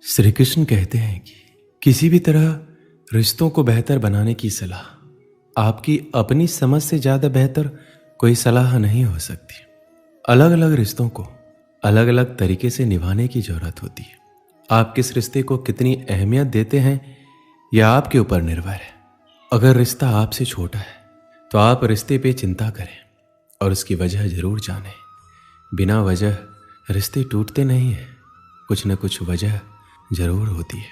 श्री कृष्ण कहते हैं कि किसी भी तरह रिश्तों को बेहतर बनाने की सलाह आपकी अपनी समझ से ज़्यादा बेहतर कोई सलाह नहीं हो सकती। अलग अलग रिश्तों को अलग अलग तरीके से निभाने की ज़रूरत होती है। आप किस रिश्ते को कितनी अहमियत देते हैं यह आपके ऊपर निर्भर है। अगर रिश्ता आपसे छोटा है तो आप रिश्ते पे चिंता करें और उसकी वजह ज़रूर जानें। बिना वजह रिश्ते टूटते नहीं हैं, कुछ न कुछ वजह ज़रूर होती है।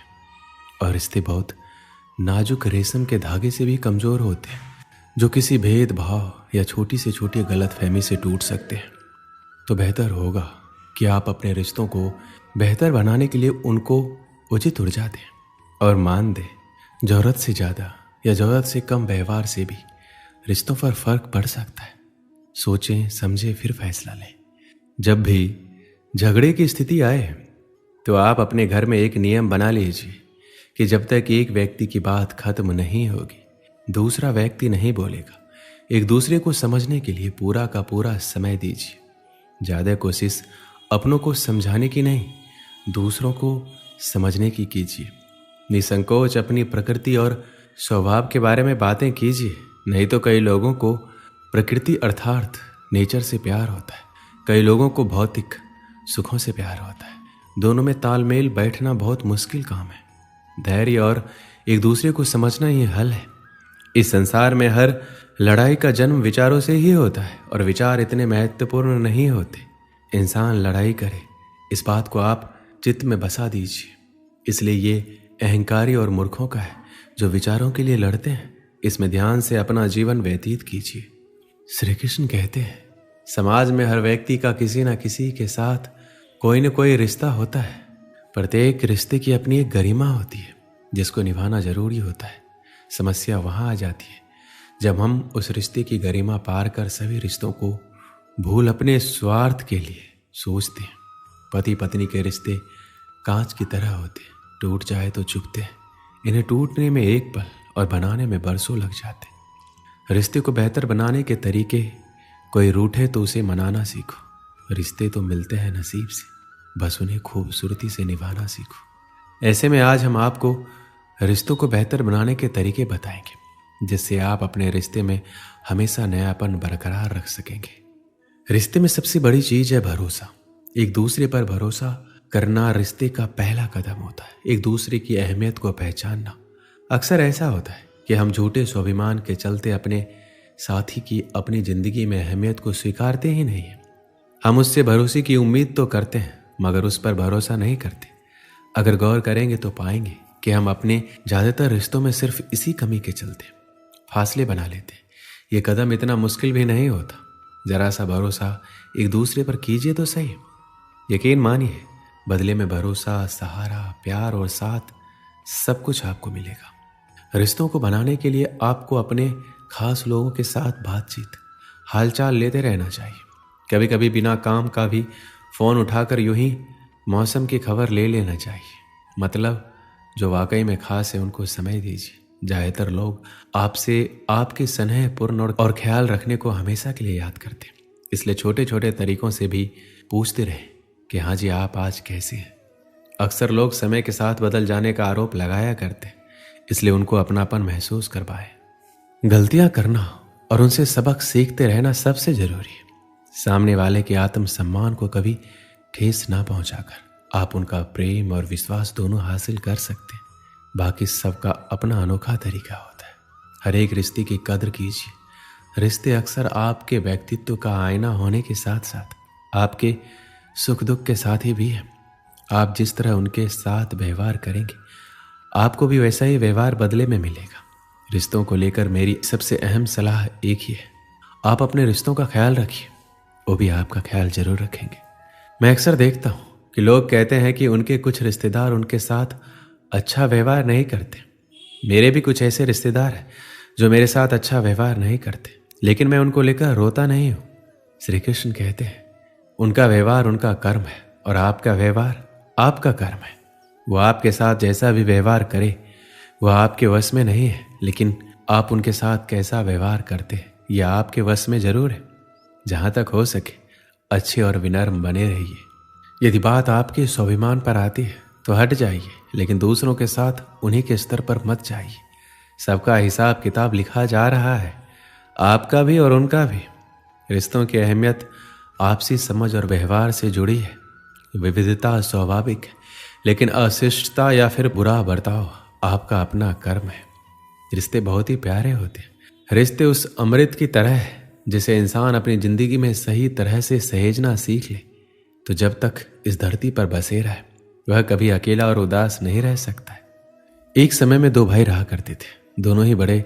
और रिश्ते बहुत नाजुक रेशम के धागे से भी कमज़ोर होते हैं, जो किसी भेदभाव या छोटी से छोटी गलतफहमी से टूट सकते हैं। तो बेहतर होगा कि आप अपने रिश्तों को बेहतर बनाने के लिए उनको उचित ऊर्जा दें और मान दें। ज़रूरत से ज़्यादा या ज़रूरत से कम व्यवहार से भी रिश्तों पर फर्क पड़ सकता है। सोचें, समझें, फिर फैसला लें। जब भी झगड़े की स्थिति आए तो आप अपने घर में एक नियम बना लीजिए कि जब तक एक व्यक्ति की बात खत्म नहीं होगी दूसरा व्यक्ति नहीं बोलेगा। एक दूसरे को समझने के लिए पूरा का पूरा समय दीजिए। ज़्यादा कोशिश अपनों को समझाने की नहीं, दूसरों को समझने की कीजिए। निसंकोच अपनी प्रकृति और स्वभाव के बारे में बातें कीजिए। नहीं तो कई लोगों को प्रकृति अर्थात नेचर से प्यार होता है, कई लोगों को भौतिक सुखों से प्यार होता है। दोनों में तालमेल बैठना बहुत मुश्किल काम है। धैर्य और एक दूसरे को समझना ही हल है। इस संसार में हर लड़ाई का जन्म विचारों से ही होता है और विचार इतने महत्वपूर्ण नहीं होते। इंसान लड़ाई करे इस बात को आप चित्त में बसा दीजिए। इसलिए ये अहंकारी और मूर्खों का है जो विचारों के लिए लड़ते हैं। इसमें ध्यान से अपना जीवन व्यतीत कीजिए। श्री कृष्ण कहते हैं समाज में हर व्यक्ति का किसी न किसी के साथ कोई न कोई रिश्ता होता है। प्रत्येक रिश्ते की अपनी एक गरिमा होती है जिसको निभाना जरूरी होता है। समस्या वहाँ आ जाती है जब हम उस रिश्ते की गरिमा पार कर सभी रिश्तों को भूल अपने स्वार्थ के लिए सोचते हैं। पति पत्नी के रिश्ते कांच की तरह होते हैं, टूट जाए तो चुभते हैं। इन्हें टूटने में एक पल और बनाने में बरसों लग जाते हैं। रिश्ते को बेहतर बनाने के तरीके, कोई रूठे तो उसे मनाना सीखो। रिश्ते तो मिलते हैं नसीब से, बस उन्हें खूबसूरती से निभाना सीखो। ऐसे में आज हम आपको रिश्तों को बेहतर बनाने के तरीके बताएंगे जिससे आप अपने रिश्ते में हमेशा नयापन बरकरार रख सकेंगे। रिश्ते में सबसे बड़ी चीज है भरोसा। एक दूसरे पर भरोसा करना रिश्ते का पहला कदम होता है। एक दूसरे की अहमियत को पहचानना। अक्सर ऐसा होता है कि हम झूठे स्वाभिमान के चलते अपने साथी की अपनी जिंदगी में अहमियत को स्वीकारते ही नहीं हैं। हम उससे भरोसे की उम्मीद तो करते हैं मगर उस पर भरोसा नहीं करते। अगर गौर करेंगे तो पाएंगे कि हम अपने ज़्यादातर रिश्तों में सिर्फ इसी कमी के चलते फासले बना लेते हैं। ये कदम इतना मुश्किल भी नहीं होता। जरा सा भरोसा एक दूसरे पर कीजिए तो सही। यकीन मानिए बदले में भरोसा, सहारा, प्यार और साथ सब कुछ आपको मिलेगा। रिश्तों को बनाने के लिए आपको अपने खास लोगों के साथ बातचीत, हालचाल लेते रहना चाहिए। कभी कभी बिना काम का भी फ़ोन उठाकर यूं ही मौसम की खबर ले लेना चाहिए। मतलब जो वाकई में खास है उनको समय दीजिए। ज़्यादातर लोग आपसे आपके स्नेहपूर्ण और ख्याल रखने को हमेशा के लिए याद करते हैं। इसलिए छोटे छोटे तरीकों से भी पूछते रहें कि हाँ जी आप आज कैसे हैं। अक्सर लोग समय के साथ बदल जाने का आरोप लगाया करते हैं, इसलिए उनको अपनापन महसूस करवाएं। गलतियां करना और उनसे सबक सीखते रहना सबसे जरूरी है। सामने वाले के आत्मसम्मान को कभी ठेस ना पहुंचाकर आप उनका प्रेम और विश्वास दोनों हासिल कर सकते हैं। बाकी सबका अपना अनोखा तरीका होता है। हर एक रिश्ते की कदर कीजिए। रिश्ते अक्सर आपके व्यक्तित्व का आईना होने के साथ साथ आपके सुख दुख के साथी भी है। आप जिस तरह उनके साथ व्यवहार करेंगे आपको भी वैसा ही व्यवहार बदले में मिलेगा। रिश्तों को लेकर मेरी सबसे अहम सलाह एक ही है, आप अपने रिश्तों का ख्याल रखिए, वो भी आपका ख्याल जरूर रखेंगे। मैं अक्सर देखता हूँ कि लोग कहते हैं कि उनके कुछ रिश्तेदार उनके साथ अच्छा व्यवहार नहीं करते। मेरे भी कुछ ऐसे रिश्तेदार हैं जो मेरे साथ अच्छा व्यवहार नहीं करते, लेकिन मैं उनको लेकर रोता नहीं हूँ। श्री कृष्ण कहते हैं उनका व्यवहार उनका कर्म है और आपका व्यवहार आपका कर्म है। वो आपके साथ जैसा भी व्यवहार करे वह आपके वश में नहीं है, लेकिन आप उनके साथ कैसा व्यवहार करते हैं यह आपके वश में जरूर है। जहाँ तक हो सके अच्छे और विनम्र बने रहिए। यदि बात आपके स्वाभिमान पर आती है तो हट जाइए, लेकिन दूसरों के साथ उन्हीं के स्तर पर मत जाइए। सबका हिसाब किताब लिखा जा रहा है, आपका भी और उनका भी। रिश्तों की अहमियत आपसी समझ और व्यवहार से जुड़ी है। विविधता स्वाभाविक है, लेकिन अशिष्टता या फिर बुरा बर्ताव आपका अपना कर्म है। रिश्ते बहुत ही प्यारे होते हैं। रिश्ते उस अमृत की तरह है जिसे इंसान अपनी जिंदगी में सही तरह से सहेजना सीख ले, तो जब तक इस धरती पर बसेरा है वह कभी अकेला और उदास नहीं रह सकता है। एक समय में दो भाई रहा करते थे। दोनों ही बड़े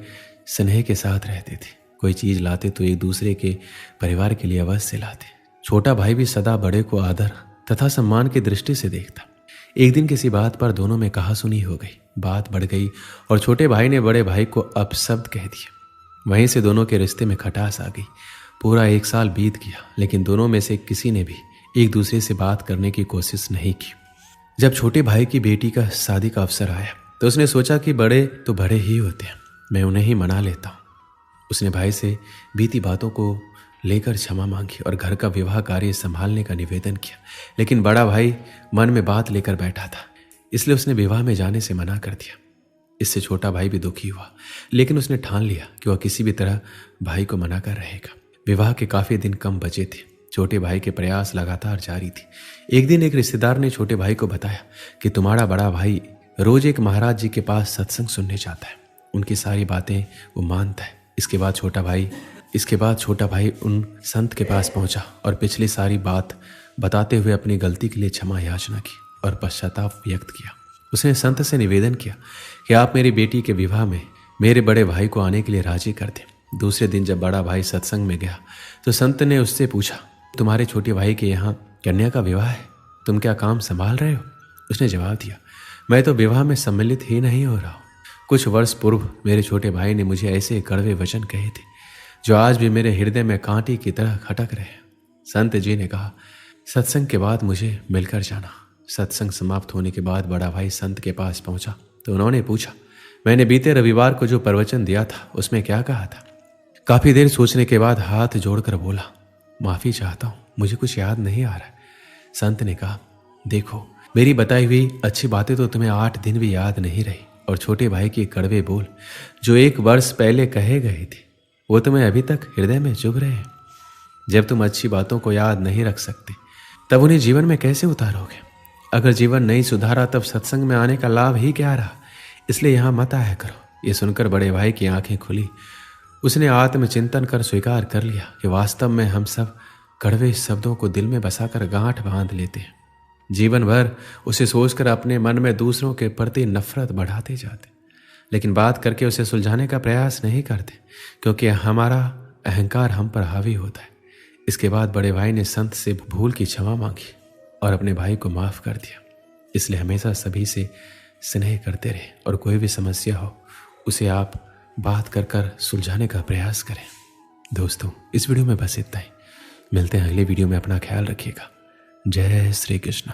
स्नेह के साथ रहते थे। कोई चीज लाते तो एक दूसरे के परिवार के लिए अवश्य लाते। छोटा भाई भी सदा बड़े को आदर तथा सम्मान की दृष्टि से देखता। एक दिन किसी बात पर दोनों में कहासुनी हो गई। बात बढ़ गई और छोटे भाई ने बड़े भाई को अपशब्द कह दिया। वहीं से दोनों के रिश्ते में खटास आ गई। पूरा 1 साल बीत गया, लेकिन दोनों में से किसी ने भी एक दूसरे से बात करने की कोशिश नहीं की। जब छोटे भाई की बेटी का शादी का अवसर आया तो उसने सोचा कि बड़े तो बड़े ही होते हैं, मैं उन्हें ही मना लेता हूँ। उसने भाई से बीती बातों को लेकर क्षमा मांगी और घर का विवाह कार्य संभालने का निवेदन किया। लेकिन बड़ा भाई मन में बात लेकर बैठा था, इसलिए उसने विवाह में जाने से मना कर दिया। इससे छोटा भाई भी दुखी हुआ, लेकिन उसने ठान लिया कि वह किसी भी तरह भाई को मना कर रहेगा। विवाह के काफी दिन कम बचे थे। छोटे भाई के प्रयास लगातार जारी थे। एक दिन एक रिश्तेदार ने छोटे भाई को बताया कि तुम्हारा बड़ा भाई रोज एक महाराज जी के पास सत्संग सुनने जाता है, उनकी सारी बातें वो मानता है। इसके बाद छोटा भाई उन संत के पास पहुंचा और पिछली सारी बात बताते हुए अपनी गलती के लिए क्षमा याचना की और पश्चाताप व्यक्त किया। उसने संत से निवेदन किया कि आप मेरी बेटी के विवाह में मेरे बड़े भाई को आने के लिए राजी कर दें। दूसरे दिन जब बड़ा भाई सत्संग में गया तो संत ने उससे पूछा, तुम्हारे छोटे भाई के यहाँ कन्या का विवाह है, तुम क्या काम संभाल रहे हो? उसने जवाब दिया, मैं तो विवाह में सम्मिलित ही नहीं हो रहा हूँ। कुछ वर्ष पूर्व मेरे छोटे भाई ने मुझे ऐसे कड़वे वचन कहे थे जो आज भी मेरे हृदय में कांटे की तरह खटक रहे हैं। संत जी ने कहा, सत्संग के बाद मुझे मिलकर जाना। सत्संग समाप्त होने के बाद बड़ा भाई संत के पास पहुंचा तो उन्होंने पूछा, मैंने बीते रविवार को जो प्रवचन दिया था उसमें क्या कहा था? काफी देर सोचने के बाद हाथ जोड़कर बोला, माफी चाहता हूं, मुझे कुछ याद नहीं आ रहा। संत ने कहा, देखो मेरी बताई हुई अच्छी बातें तो तुम्हें 8 दिन भी याद नहीं रही, और छोटे भाई के कड़वे बोल जो 1 वर्ष पहले कहे गए थे वो तुम्हें अभी तक हृदय में चुभ रहे हैं। जब तुम अच्छी बातों को याद नहीं रख सकते तब उन्हें जीवन में कैसे उतारोगे? अगर जीवन नहीं सुधारा तब सत्संग में आने का लाभ ही क्या रहा? इसलिए यहाँ मत आया करो। ये सुनकर बड़े भाई की आंखें खुली। उसने आत्मचिंतन कर स्वीकार कर लिया कि वास्तव में हम सब कड़वे शब्दों को दिल में बसाकर गांठ बांध लेते हैं। जीवन भर उसे सोचकर अपने मन में दूसरों के प्रति नफरत बढ़ाते जाते, लेकिन बात करके उसे सुलझाने का प्रयास नहीं करते, क्योंकि हमारा अहंकार हम पर हावी होता है। इसके बाद बड़े भाई ने संत से भूल की क्षमा मांगी और अपने भाई को माफ कर दिया। इसलिए हमेशा सभी से स्नेह करते रहे और कोई भी समस्या हो उसे आप बात कर सुलझाने का प्रयास करें। दोस्तों, इस वीडियो में बस इतना ही। मिलते हैं अगले वीडियो में। अपना ख्याल रखिएगा। जय श्री कृष्ण।